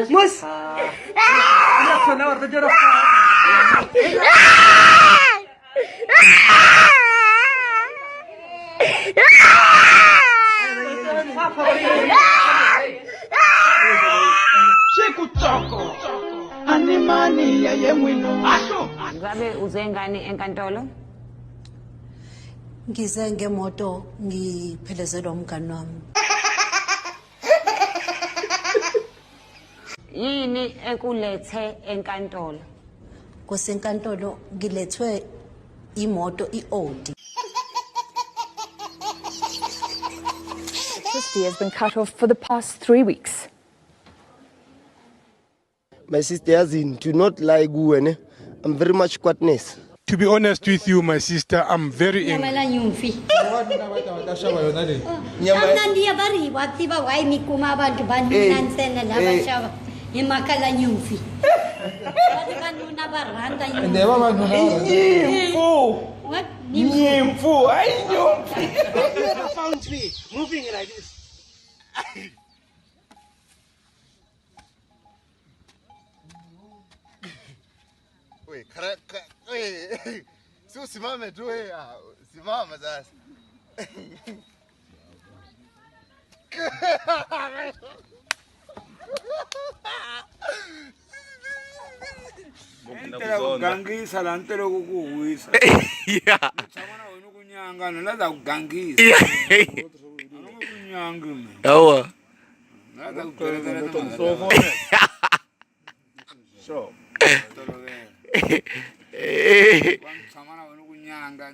Mus. Shekuchoko. Animani ya yemwino. Asho. Ngabe uze ngani enkantolo? Ngize ngemoto ngiphelezelwa umngani wami. Yini ekulethe enkantolo? Kusenkantolo ngilethwe imoto iOdi. Electricity has been cut off for the past 3 weeks. My sister Yazin, to not lie, I'm very much quietness. To be honest with you, my sister, I'm very angry. Found me moving like this. Wait, wait. So simame tu wewe. Simama sasa. Gangisa la ntelo kukuwisa. Yeah. Chamana wenu kunyanga nalaza kugangisa. Kunyanga mina. Yawa. Nalaza kugelekela so. Chamana wenu kunyanga